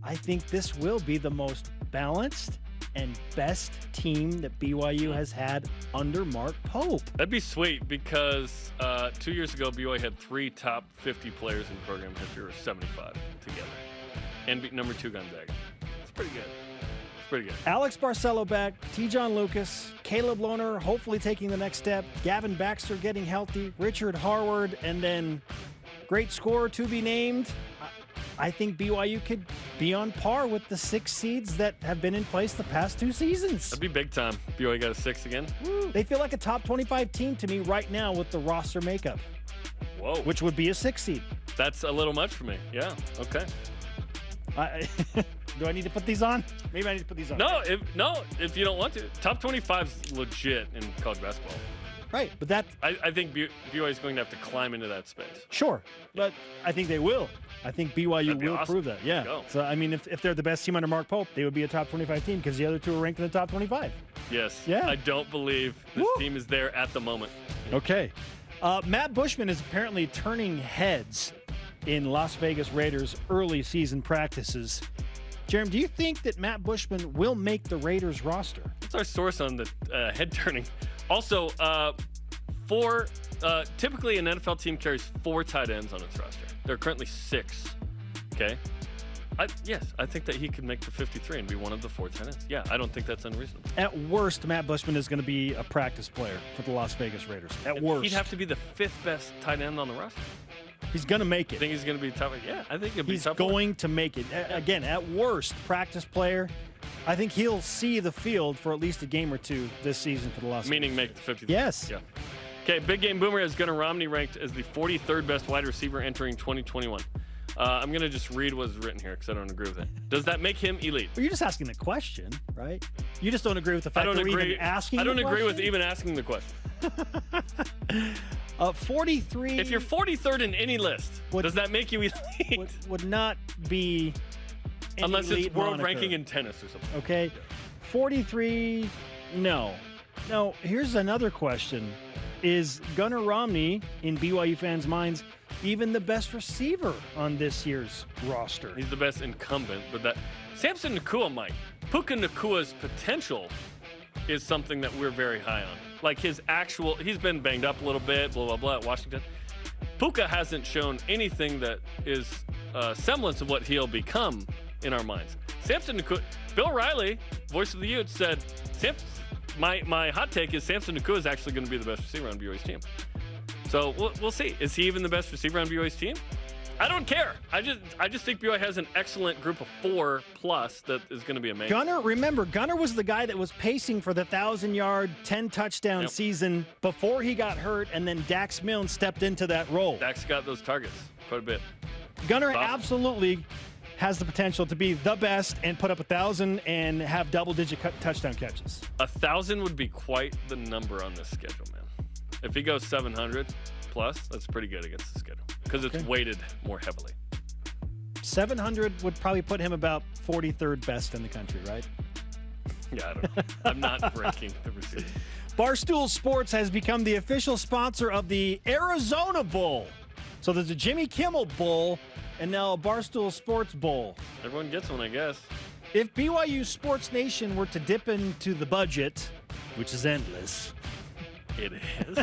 I think this will be the most balanced and best team that BYU has had under Mark Pope. That'd be sweet because 2 years ago, BYU had 3 top 50 players in program history, or 75 together, and beat number 2 Gonzaga. It's pretty good. It's pretty good. Alex Barcelo back, Tejon Lucas, Caleb Lohner hopefully taking the next step, Gavin Baxter getting healthy, Richard Harward, and then great scorer to be named. I think BYU could be on par with the 6 seeds that have been in place the past 2 seasons. That'd be big time. BYU got a 6 again. Woo. They feel like a top 25 team to me right now with the roster makeup. Whoa. Which would be a 6 seed. That's a little much for me. Yeah. Okay. Do I need to put these on? Maybe I need to put these on. No, if you don't want to. Top 25 is legit in college basketball. Right, but that... I think BYU is going to have to climb into that space. Sure, but I think they will. I think BYU will awesome. prove that, yeah. So, I mean, if they're the best team under Mark Pope, they would be a top 25 team because the other 2 are ranked in the top 25. Yes. Yeah. I don't believe this team is there at the moment. Okay. Matt Bushman is apparently turning heads in Las Vegas Raiders early season practices. Jarom, do you think that Matt Bushman will make the Raiders roster? That's our source on the head turning. Also, typically an NFL team carries 4 tight ends on its roster. There are currently 6. Okay. Yes, I think that he could make the 53 and be one of the 4 tight ends. Yeah, I don't think that's unreasonable. At worst, Matt Bushman is going to be a practice player for the Las Vegas Raiders. At worst. He'd have to be the 5th best tight end on the roster. He's going to make it. I think he's going to be top. Yeah, I think he'll be top. He's going to make it. Again, at worst, practice player. I think he'll see the field for at least a game or 2 this season for the Las Vegas. Meaning make the 53. Yes. Yeah. Okay, Big Game Boomer has Gunnar Romney ranked as the 43rd best wide receiver entering 2021. I'm going to just read what's written here because I don't agree with it. Does that make him elite? Well, you're just asking the question, right? You just don't agree with the fact that we're even asking I don't the agree question? with even asking the question. 43. If you're 43rd in any list, does that make you elite? Would not be an Unless elite it's world moniker. ranking in tennis or something. Okay. 43, no. Now, here's another question. Is Gunnar Romney, in BYU fans' minds, even the best receiver on this year's roster? He's the best incumbent, but that Samson Nakua might. Puka Nakua's potential is something that we're very high on. Like he's been banged up a little bit, blah, blah, blah, at Washington. Puka hasn't shown anything that is a semblance of what he'll become in our minds. Samson Nakua, Bill Riley, voice of the Utes, said, my hot take is Samson Nakua is actually going to be the best receiver on BYU's team. So we'll see. Is he even the best receiver on BYU's team? I don't care. I just think BYU has an excellent group of 4+ that is going to be amazing. Gunnar was the guy that was pacing for the 1,000-yard, 10-touchdown season before he got hurt, and then Dax Milne stepped into that role. Dax got those targets quite a bit. Gunnar absolutely has the potential to be the best and put up 1,000 and have double-digit touchdown catches. 1,000 would be quite the number on this schedule, man. If he goes 700+, that's pretty good against the schedule because it's weighted more heavily. 700 would probably put him about 43rd best in the country, right? Yeah, I don't know. I'm not ranking the receivers. Barstool Sports has become the official sponsor of the Arizona Bowl. So there's a Jimmy Kimmel Bowl and now a Barstool Sports Bowl. Everyone gets one, I guess. If BYU Sports Nation were to dip into the budget, which is endless, it is,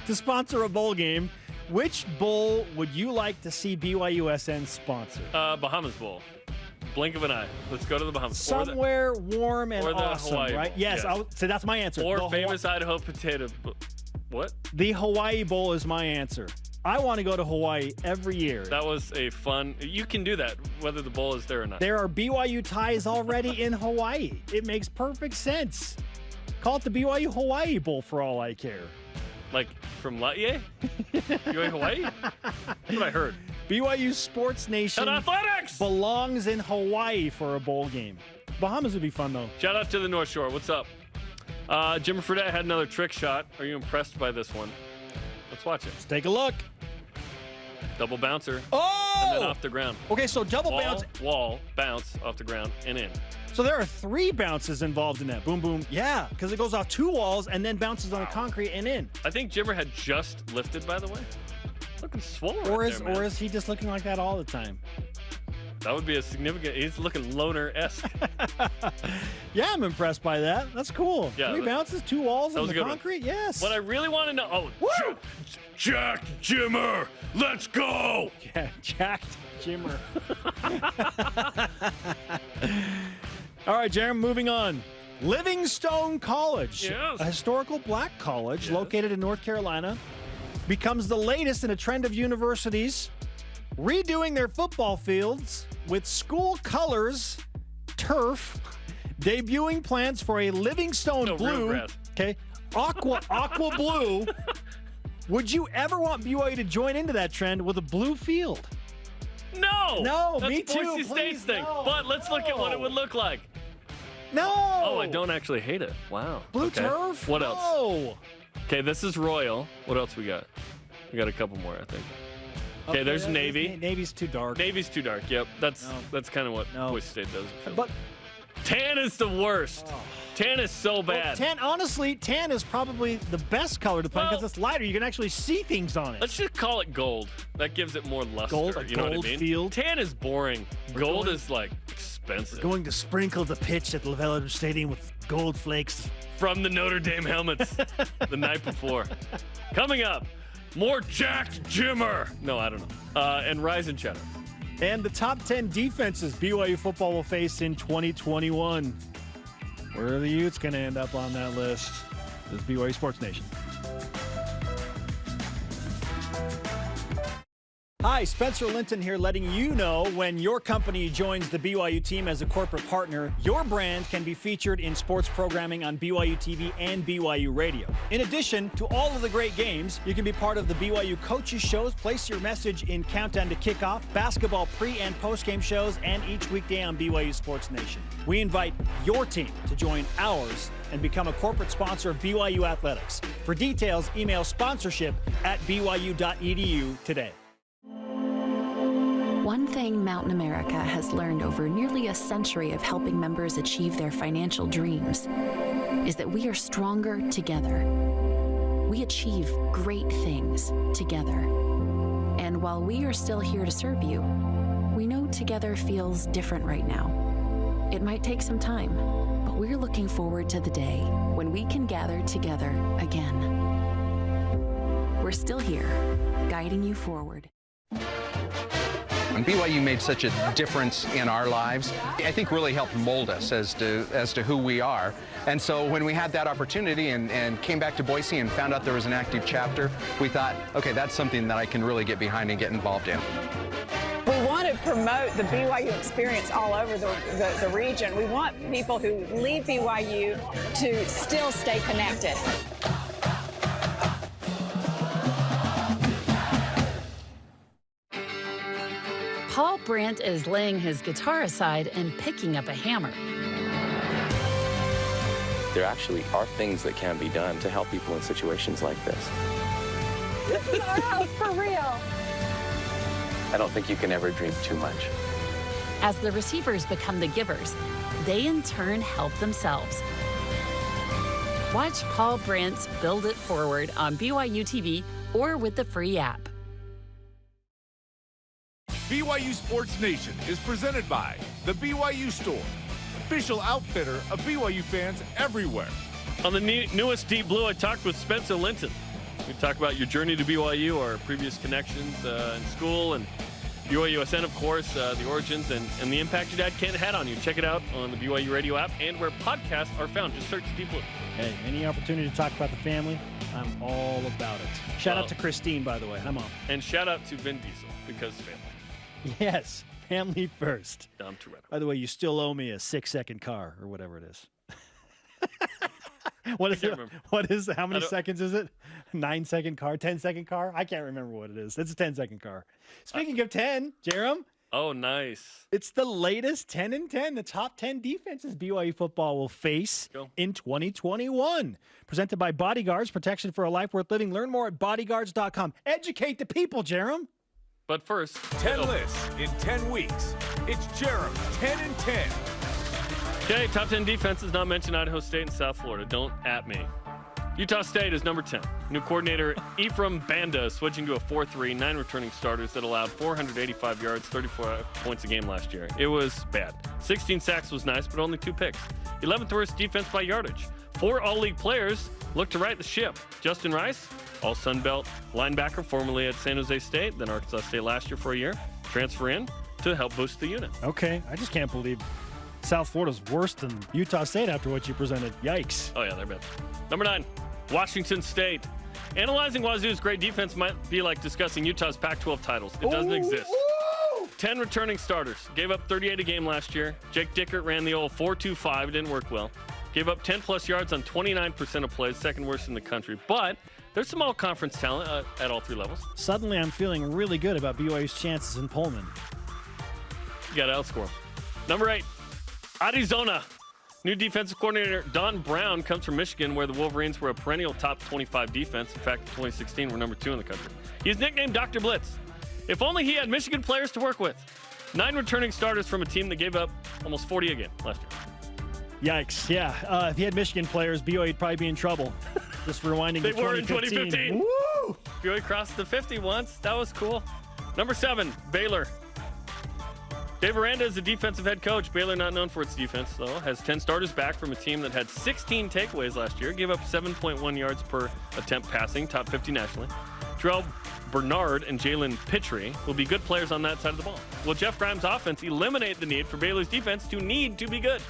to sponsor a bowl game, which bowl would you like to see BYUSN sponsor? Bahamas Bowl. Blink of an eye. Let's go to the Bahamas. Somewhere warm and or the awesome, Hawaii right? Bowl. Yes, Yes. so that's my answer. Or The famous Idaho potato. What? The Hawaii Bowl is my answer. I want to go to Hawaii every year. That was a fun. You can do that, whether the bowl is there or not. There are BYU ties already in Hawaii. It makes perfect sense. Call it the BYU Hawaii Bowl for all I care. Like from Laie? BYU Hawaii? That's what I heard. BYU Sports Nation Athletics belongs in Hawaii for a bowl game. Bahamas would be fun, though. Shout out to the North Shore. What's up? Jim Fredette had another trick shot. Are you impressed by this one? Let's watch it. Let's take a look. Double bouncer. Oh! And then off the ground. Okay, so double bounce. Wall, bounce, off the ground, and in. So there are 3 bounces involved in that. Boom, boom. Yeah, because it goes off 2 walls and then bounces on the concrete and in. I think Jimmer had just lifted, by the way. Looking swole Or right is he just looking like that all the time? That would be a significant. He's looking loner-esque. Yeah, I'm impressed by that. That's cool. Yeah, 3 bounces, 2 walls on the good concrete. One. Yes. What I really want to know. Oh, Jack Jimmer, let's go. Yeah, Jack Jimmer. All right, Jarom, moving on. Livingstone College, a historical black college located in North Carolina, becomes the latest in a trend of universities redoing their football fields with school colors, turf, debuting plans for a Livingstone blue, aqua blue. Would you ever want BYU to join into that trend with a blue field? No, that's me too. Boise State's thing. No, but let's look at what it would look like. No. Oh, I don't actually hate it. Wow. Blue turf? What else? No. Okay, this is Royal. What else we got? We got a couple more, I think. Okay, there's Navy. Navy's too dark. Navy's too dark. Yep, that's kind of what Boise State does. But tan is the worst. Oh. Tan is so bad. Tan is probably the best color to play because it's lighter. You can actually see things on it. Let's just call it gold. That gives it more luster. Gold, you know gold what I mean? field. Tan is boring. Gold is like expensive. We're going to sprinkle the pitch at LaVell Stadium with gold flakes from the Notre Dame helmets the night before. Coming up, more Jack Jimmer. No, I don't know. And Rise and Cheddar. And the top 10 defenses BYU football will face in 2021. Where are the Utes going to end up on that list? This is BYU Sports Nation. Hi, Spencer Linton here, letting you know when your company joins the BYU team as a corporate partner, your brand can be featured in sports programming on BYU TV and BYU Radio. In addition to all of the great games, you can be part of the BYU coaches shows, place your message in Countdown to Kickoff, basketball pre- and post-game shows, and each weekday on BYU Sports Nation. We invite your team to join ours and become a corporate sponsor of BYU Athletics. For details, email sponsorship@byu.edu today. One thing Mountain America has learned over nearly a century of helping members achieve their financial dreams is that we are stronger together. We achieve great things together. And while we are still here to serve you, we know together feels different right now. It might take some time, but we're looking forward to the day when we can gather together again. We're still here, guiding you forward. When BYU made such a difference in our lives, I think really helped mold us as to who we are. And so when we had that opportunity and came back to Boise and found out there was an active chapter, we thought, okay, that's something that I can really get behind and get involved in. We want to promote the BYU experience all over the region. We want people who leave BYU to still stay connected. Paul Brandt is laying his guitar aside and picking up a hammer. There actually are things that can be done to help people in situations like this. This is our house for real. I don't think you can ever dream too much. As the receivers become the givers, they in turn help themselves. Watch Paul Brandt's Build It Forward on BYU TV or with the free app. BYU Sports Nation is presented by the BYU Store, official outfitter of BYU fans everywhere. On the newest Deep Blue, I talked with Spencer Linton. We talked about your journey to BYU, our previous connections in school, and BYUSN, of course, the origins, and the impact your dad Ken had on you. Check it out on the BYU Radio app and where podcasts are found. Just search Deep Blue. Hey, any opportunity to talk about the family, I'm all about it. Shout out to Christine, by the way. Hi, Mom. And shout out to Vin Diesel, because family. Yes, family first. Dom Toretto. By the way, you still owe me a 6-second car or whatever it is. What is it? What is? How many seconds is it? 9-second car, 10-second car? I can't remember what it is. It's a 10-second car. Speaking of 10, Jarom. Oh, nice. It's the latest 10 and 10. The top 10 defenses BYU football will face in 2021. Presented by Bodyguards, protection for a life worth living. Learn more at bodyguards.com. Educate the people, Jarom. But first, 10 lists in 10 weeks. It's Jarom 10 and 10. Okay, top 10 defenses not mentioned Idaho State and South Florida. Don't at me. Utah State is number 10. New coordinator Ephraim Banda is switching to a 4-3, 9 returning starters that allowed 485 yards, 34 points a game last year. It was bad. 16 sacks was nice, but only 2 picks. 11th worst defense by yardage. 4 all-league players look to right the ship. Justin Rice, all Sun Belt linebacker, formerly at San Jose State, then Arkansas State last year for a year. Transfer in to help boost the unit. Okay, I just can't believe South Florida's worse than Utah State after what you presented. Yikes. Oh, yeah, they're bad. Number 9, Washington State. Analyzing Wazoo's great defense might be like discussing Utah's Pac-12 titles. It doesn't exist. 10 returning starters. Gave up 38 a game last year. Jake Dickert ran the old 4-2-5. It didn't work well. Gave up 10-plus yards on 29% of plays, second worst in the country. But there's some all-conference talent at all 3 levels. Suddenly, I'm feeling really good about BYU's chances in Pullman. You got to outscore them. Number 8, Arizona. New defensive coordinator Don Brown comes from Michigan, where the Wolverines were a perennial top 25 defense. In fact, in 2016, we're number 2 in the country. He's nicknamed Dr. Blitz. If only he had Michigan players to work with. 9 returning starters from a team that gave up almost 40 a game last year. Yikes, yeah. If he had Michigan players, BYU would probably be in trouble. Just rewinding They to were in 2015. 2015. Woo! BYU crossed the 50 once. That was cool. Number 7, Baylor. Dave Aranda is the defensive head coach. Baylor, not known for its defense, though, has 10 starters back from a team that had 16 takeaways last year, gave up 7.1 yards per attempt passing, top 50 nationally. Terrell Bernard and Jalen Pitre will be good players on that side of the ball. Will Jeff Grimes' offense eliminate the need for Baylor's defense to need to be good?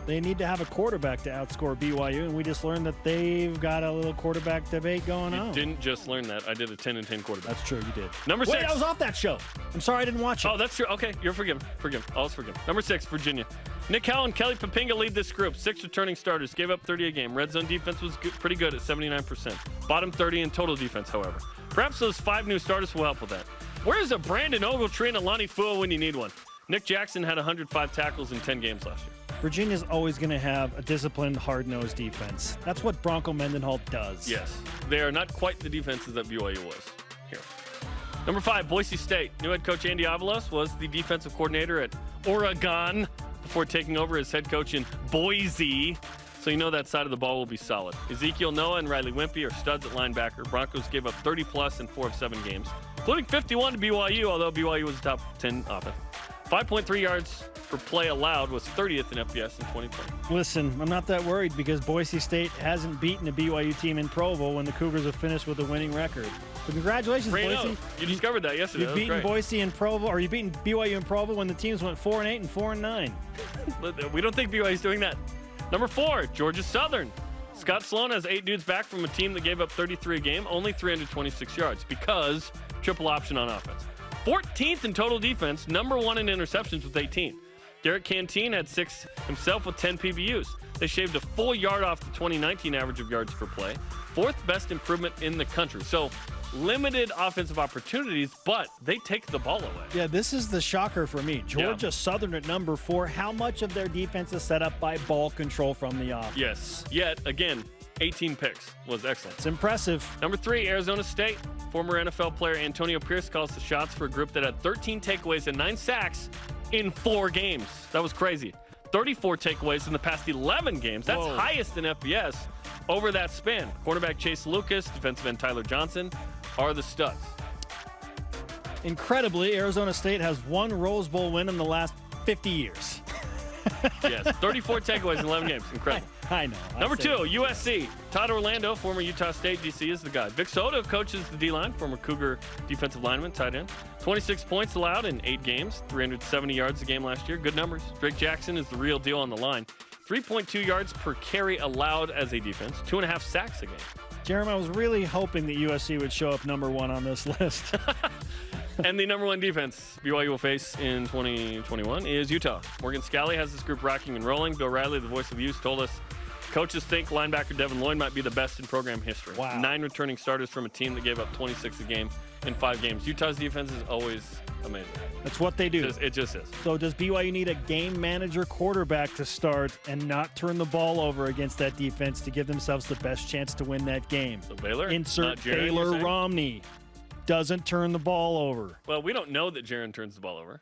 they need to have a quarterback to outscore BYU, and we just learned that they've got a little quarterback debate going on. You didn't just learn that. I did a 10-10 quarterback. That's true, you did. Number 6. Wait, I was off that show. I'm sorry I didn't watch it. Oh, that's true. Okay, you're forgiven. All's forgiven. Number 6, Virginia. Nick Howell and Kelly Papinga lead this group. 6 returning starters, gave up 30 a game. Red zone defense was pretty good at 79%. Bottom 30 in total defense, however. Perhaps those 5 new starters will help with that. Where's a Brandon Ogletree and a Lonnie Fua when you need one? Nick Jackson had 105 tackles in 10 games last year. Virginia's always going to have a disciplined, hard-nosed defense. That's what Bronco Mendenhall does. Yes. They are not quite the defenses that BYU was here. Number 5, Boise State. New head coach Andy Avalos was the defensive coordinator at Oregon before taking over as head coach in Boise. So you know that side of the ball will be solid. Ezekiel Noah and Riley Wimpy are studs at linebacker. Broncos gave up 30-plus in 4 of 7 games, including 51 to BYU, although BYU was a top 10 offense. 5.3 yards per play allowed was 30th in FBS in 2020. Listen, I'm not that worried because Boise State hasn't beaten a BYU team in Provo when the Cougars have finished with a winning record. So congratulations, Boise. You discovered that yesterday. You've beaten Boise in Provo, or you beaten BYU in Provo when the teams went 4-8 and 4-9. We don't think BYU's doing that. Number 4, Georgia Southern. Scott Sloan has 8 dudes back from a team that gave up 33 a game, only 326 yards because triple option on offense. 14th in total defense, number 1 in interceptions with 18. Derek Canteen had 6 himself with 10 PBUs. They shaved a full yard off the 2019 average of yards per play. 4th best improvement in the country. So limited offensive opportunities, but they take the ball away. Yeah, this is the shocker for me. Georgia Southern at number 4. How much of their defense is set up by ball control from the offense? Yes. Yet, again, 18 picks was excellent. It's impressive. Number 3, Arizona State. Former NFL player Antonio Pierce calls the shots for a group that had 13 takeaways and 9 sacks in 4 games. That was crazy. 34 takeaways in the past 11 games. That's highest in FBS over that span. Quarterback Chase Lucas, defensive end Tyler Johnson are the studs. Incredibly, Arizona State has 1 Rose Bowl win in the last 50 years. Yes, 34 takeaways in 11 games. Incredible. I know. Number 2, USC. Todd Orlando, former Utah State DC, is the guy. Vic Soto coaches the D-line, former Cougar defensive lineman, tight end. 26 points allowed in 8 games, 370 yards a game last year. Good numbers. Drake Jackson is the real deal on the line. 3.2 yards per carry allowed as a defense, 2.5 sacks a game. Jarom, I was really hoping that USC would show up number 1 on this list. And the number 1 defense BYU will face in 2021 is Utah. Morgan Scalley has this group rocking and rolling. Bill Riley, the voice of youth, told us coaches think linebacker Devin Lloyd might be the best in program history. Wow. 9 returning starters from a team that gave up 26 a game in 5 games. Utah's defense is always amazing. That's what they do. It just is. So does BYU need a game manager quarterback to start and not turn the ball over against that defense to give themselves the best chance to win that game? So Baylor? Insert Jaron, Baylor Romney. Doesn't turn the ball over. Well, we don't know that Jaron turns the ball over.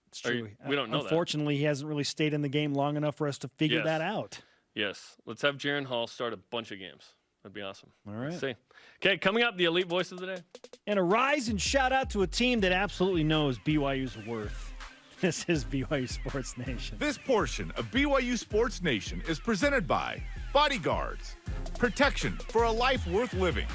It's true. We don't know that. Unfortunately, he hasn't really stayed in the game long enough for us to figure that out. Yes. Let's have Jaron Hall start a bunch of games. That'd be awesome. All right. Let's see. Okay, coming up, the elite voice of the day. And a rise and shout out to a team that absolutely knows BYU's worth. This is BYU Sports Nation. This portion of BYU Sports Nation is presented by Bodyguards. Protection for a life worth living.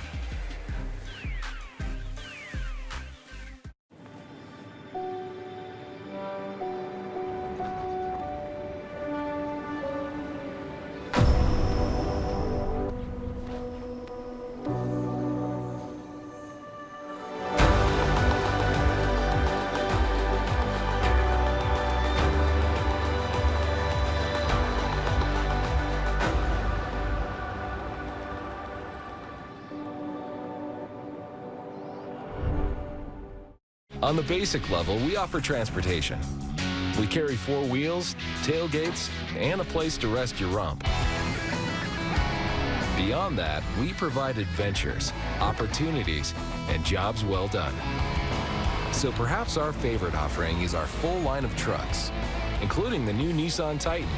On the basic level, we offer transportation. We carry 4 wheels, tailgates, and a place to rest your rump. Beyond that, we provide adventures, opportunities, and jobs well done. So perhaps our favorite offering is our full line of trucks, including the new Nissan Titan.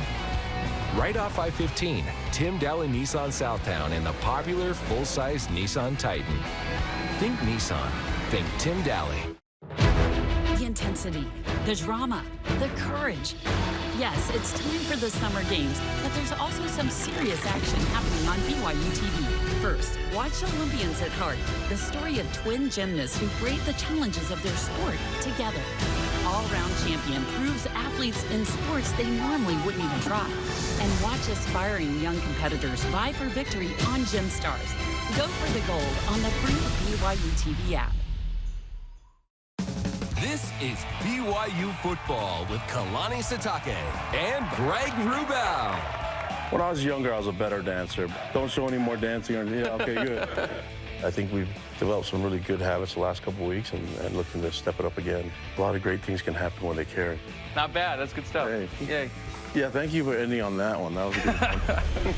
Right off I-15, Tim Daly Nissan Southtown and the popular full-size Nissan Titan. Think Nissan. Think Tim Daly. The intensity, the drama, the courage. Yes, it's time for the summer games, but there's also some serious action happening on BYU TV. First, watch Olympians at Heart, the story of twin gymnasts who brave the challenges of their sport together. all-around champion proves athletes in sports they normally wouldn't even try. And watch aspiring young competitors vie for victory on Gym Stars. Go for the gold on the free BYU TV app. This is BYU Football with Kalani Sitake and Greg Wrubell. When I was younger, I was a better dancer. Don't show any more dancing. Okay, good. I think we've developed some really good habits the last couple of weeks and looking to step it up again. A lot of great things can happen when they carry. Not bad. That's good stuff. Hey. Yay. Yeah, thank you for ending on that one. That was a good one.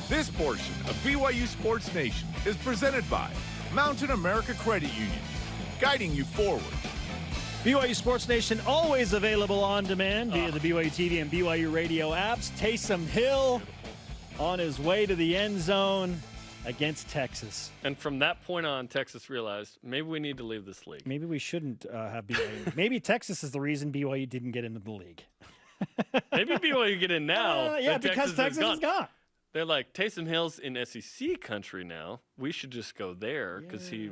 This portion of BYU Sports Nation is presented by Mountain America Credit Union, guiding you forward. BYU Sports Nation always available on demand via the BYU TV and BYU radio apps. Taysom Hill on his way to the end zone against Texas. And from that point on, Texas realized maybe we need to leave this league. Maybe we shouldn't have BYU. Maybe Texas is the reason BYU didn't get into the league. Maybe BYU get in now. Yeah, because Texas is gone. They're like, Taysom Hill's in SEC country now. We should just go there because he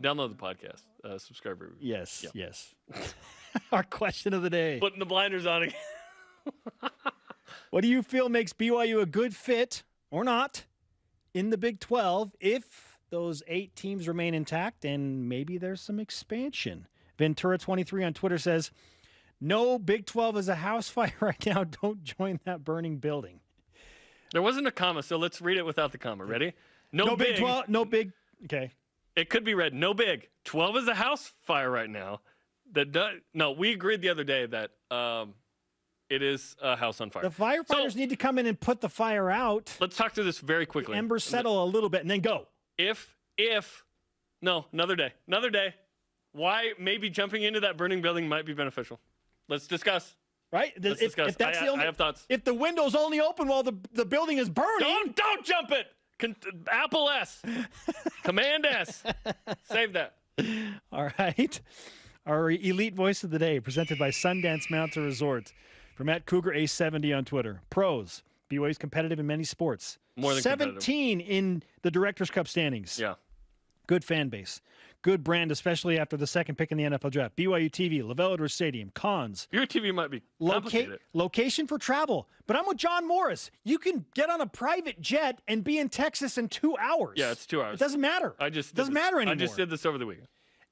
download the podcast. Subscribe. Yes. Our question of the day. Putting the blinders on again. What do you feel makes BYU a good fit or not in the Big 12 if those 8 teams remain intact and maybe there's some expansion? Ventura23 on Twitter says, no, Big 12 is a house fire right now. Don't join that burning building. There wasn't a comma, so let's read it without the comma. Ready? No big. 12, no big. Okay. It could be read, no big. 12 is a house fire right now. No, we agreed the other day that it is a house on fire. The firefighters need to come in and put the fire out. Let's talk through this very quickly. The embers settle a little bit and then go. No, another day. Why maybe jumping into that burning building might be beneficial. Let's discuss. Right? Let's discuss. If that's I have thoughts. If the window's only open while the building is burning. Don't jump it. Apple S. Command S. Save that. All right. Our elite voice of the day, presented by Sundance Mountain Resort. From @Cougar870 on Twitter. Pros. BYU's competitive in many sports. More than 17 in the Directors' Cup standings. Yeah. Good fan base. Good brand, especially after the second pick in the NFL draft. BYU TV, LaVell Edwards Stadium, cons. Your TV might be complicated. Location for travel. But I'm with John Morris. You can get on a private jet and be in Texas in 2 hours. Yeah, it's 2 hours. It doesn't matter. It doesn't matter anymore. I just did this over the weekend.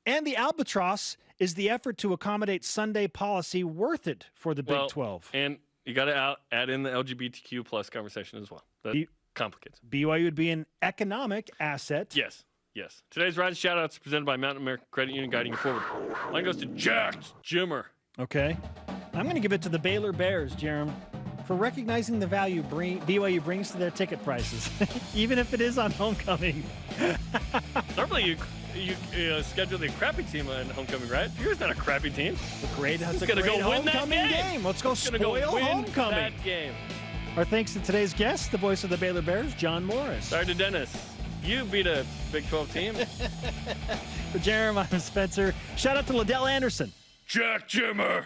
And the Albatross is the effort to accommodate Sunday policy worth it for the Big 12. And you got to add in the LGBTQ plus conversation as well. That complicates. BYU would be an economic asset. Yes. Today's Rise shout-outs presented by Mountain America Credit Union, guiding you forward. Mine goes to Jacked Jimmer. Okay. I'm going to give it to the Baylor Bears, Jarom, for recognizing the value BYU brings to their ticket prices, even if it is on homecoming. Normally you schedule the crappy team on homecoming, right? Here's not a crappy team. It's a great homecoming game. Let's go spoil homecoming. That game. Our thanks to today's guest, the voice of the Baylor Bears, John Morris. Sorry to Dennis. You beat a Big 12 team. For Jarom, I'm Spencer. Shout out to Liddell Anderson. Jack Jimmer.